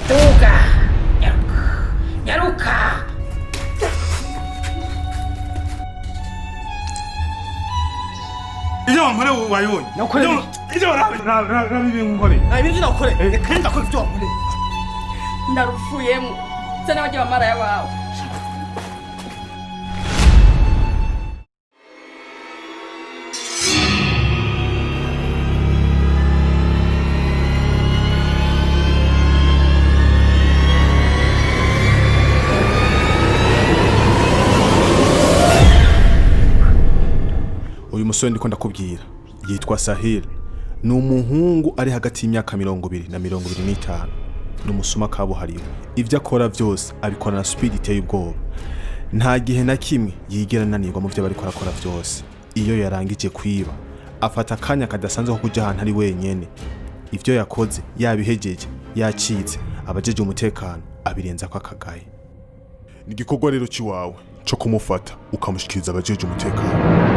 Tuga! Nyaruka! 이제 왕문에 와요. 이제 라비비 문거리. 아, 민준아, 그래. 그래, 나 그거 좀 안 보내. Narufuyemo sana wajya maraya wawe. uyu musore ndiko ndakubwira yitwa Sahil ni umuhungu ari hagati y'imyaka 20 na 25 n'umusuma kabuhariwe ivyo akora vyose abikora na speed iteye ubwoba nta gihe na kimwe yigera nanirwa mu vyo bariko arakora vyose iyo yarangije kwiba afata akanya kadasanzwe ko kuja ahantu ari wenyene ivyo yakoze yabihejeje yacitse abajeje umutekano abirenza ko akagaye ni igikorwa rero ciwawe co kumufata ukamushikiriza abajeje umutekano.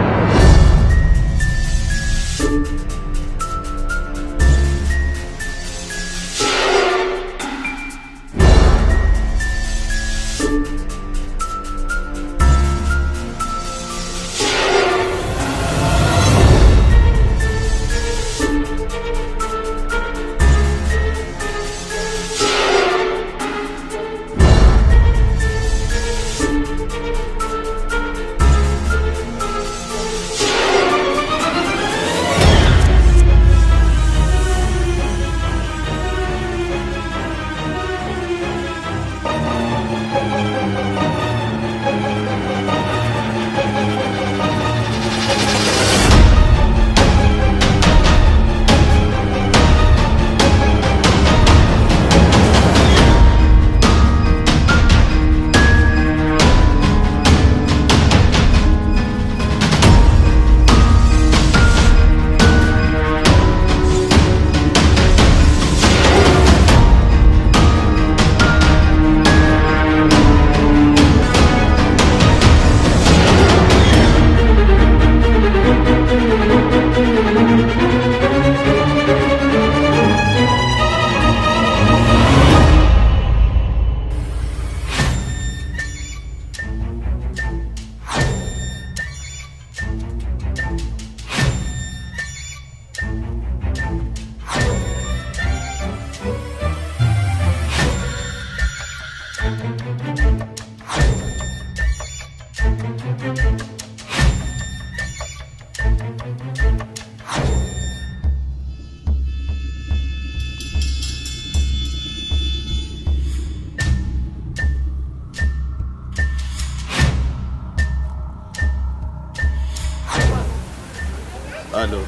Allo.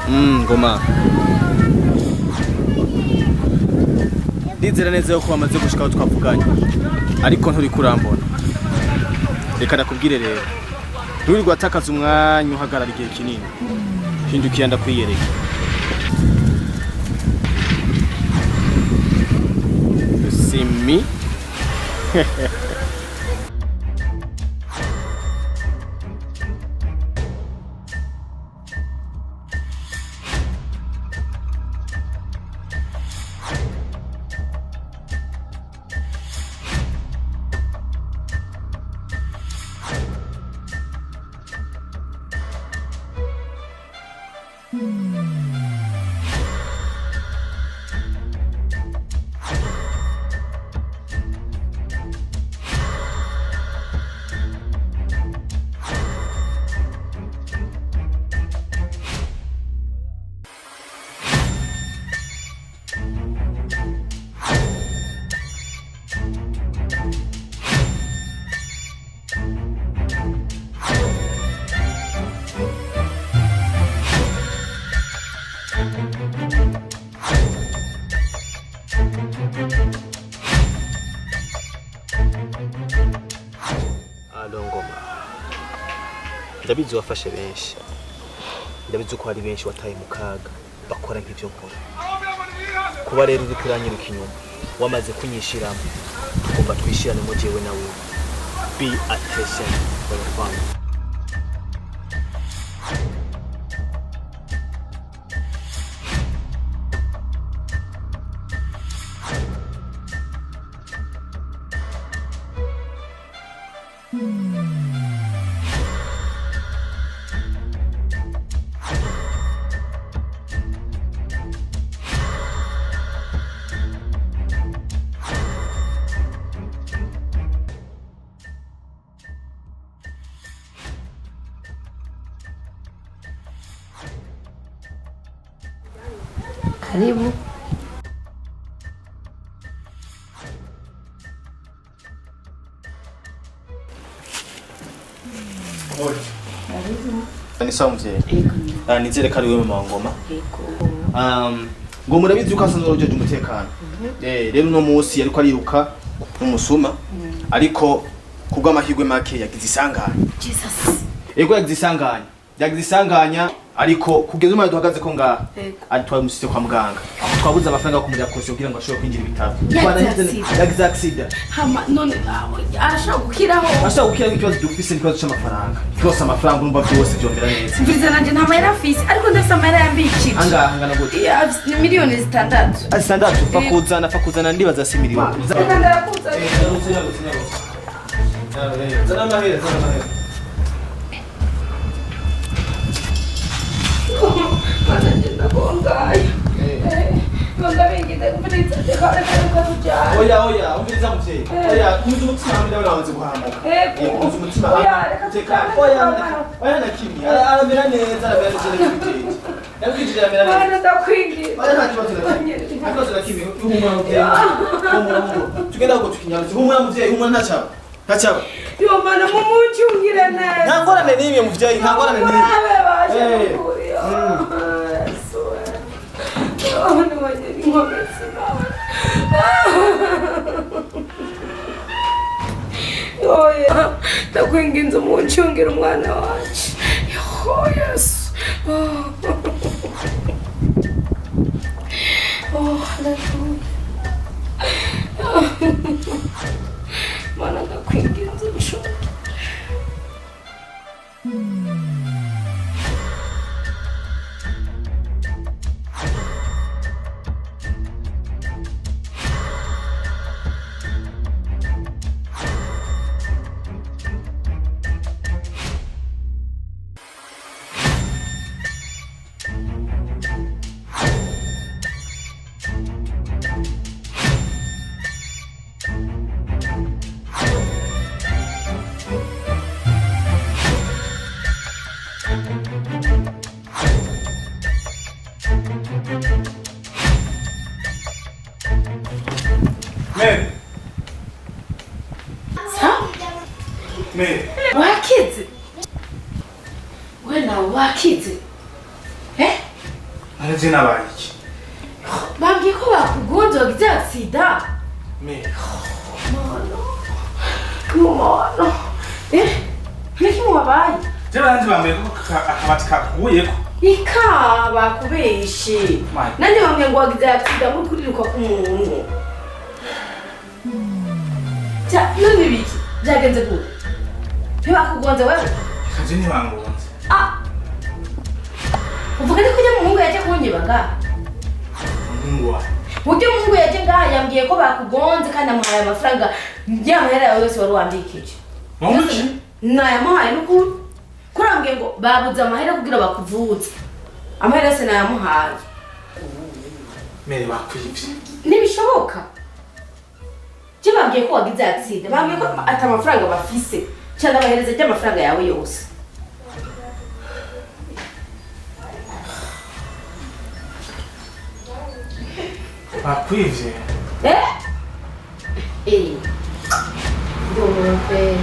Ngoma. Ndizera neza yuko wamaze gushikaho twavuganye. Ariko nturi kurambona. Reka nakubwire rero. Nturi gwatakaza umwanya uhagarara igihe kinini. Hindukiye ndakwiyereka. See me? Ndabizi wafashe benshi. Ndabizi ko hari benshi wataye mu kaga bakora nk'ivyo nkora. Kuba rero uri kuranyiruka inyuma wamaze kunyishiramo. Tugomba twishirane mu jewe nawe. Be attention for your family. Karibu. Ni sawa mzee. Nizere kari wewe mama ngoma. Ngo murabizi uko asanzwe ujeje umutekano. Rero no munsi yariko ariruka umusuma ariko kubw'amahirwe make yagize isanganya. Jesus. Ego yagize isanganya ariko kugeza umwe duhagaze ko ngaha atwaye umusite kwa muganga. Twabuze amafaranga yo kumujya kose kugira ngo ashobore kwinjira ibitaro. Yagize accident. Hama none arashaka gukiraho. Ashaka gukiraho ikibazo dufise n'ikibazo cy'amafaranga. Twose amafaranga urumva byose byomera neza. Mvize nanje nta mahera afise ariko ndafise amahera yambikije. Angana gute? Ni miliyoni 6. Standard fakuzana ndibaza si miliyoni. Zana mahera. Managenda bongayo. Nonda bingide kupitsa dekare kujya. Oya, umviriza muteye. Oya, umuzi umutima hamwe n'abantu guhamuka. Umuzi umutima. Oya nakimye. Aramera neza n'ibitenge. Yakwijije aramera neza. Bana ndakwingira. Oya nta kibazo nakimye. Akazo nakimye. Uhumura muteye. Tugenda ngo tukinyarutse. Uhumura muteye, uhumura ntacaba. Yo mana mumucyungire neza. Nta ngorane n'imwe muvyeyi, nta ngorane n'imwe. ndakwinginze umuncungire umwana wacu. Yesu. Mana ndakwinginze uncungire. Wakize? Wena wakize? Araje nabayiki. Bambwiye ko bakugonze wagize accident. Mwana. Niki mubabaye? Jebanze bambwiye ko akabati kakuyeko. Bakubeshe. Nande bambwiye ngo wagize accident muri kuriruka ku muntu. None biki? Byagenze gute? Ntibakugonze wewe? Kaje ntibangonze. Uvuga ko ujya muhungu yaje kunyibaga? Umuhungu wawe. Ujya muhungu yaje ngaha yambwiye ko bakugonze kandi amuhaye amafaranga y'amahera yawe yose wari wambikije. Wamuki? Nayamuhaye n'ukuri. Kurambwiye ngo babuze amahera kugira bakuvuze. Amahera yose nayamuhaye. Mere bakwibye. Nibishoboka. Bambwiye ko wagize accident. Bambwiye ko ata amafaranga bafise. Cyane abahereza y'amafaranga yawe yose. Bakwibye. Ndio mpe.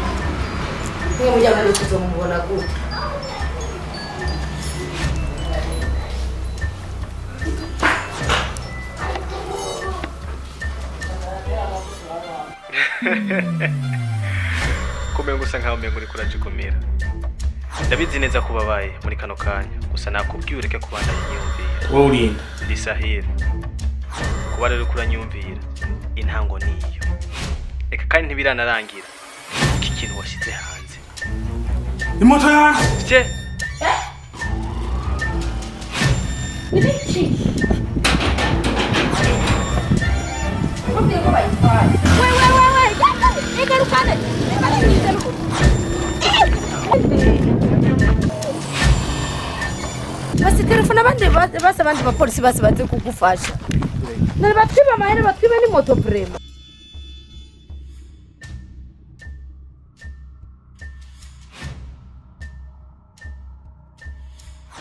Ni mmoja wao kuzomubona gute. Kumengo usa nkaho umengo uri kurajikomera. Ndabizi neza ko babaye muri kano kanya gusa nakubwiye ureke kubandanya inyumvira. Wowe urinda. Ndi Sahil. Kuba rero kuranyumvira intango niyo. Eka kandi ntibiranarangira. Iki kintu washyize hanze. Imoto yanjye. Nibiki? Mubwiye ko bayitwaye. Igarukane. Basi telefone abandi bapolisi baze kugufasha. Nari batwiba amahera batwiba ni moto vrema.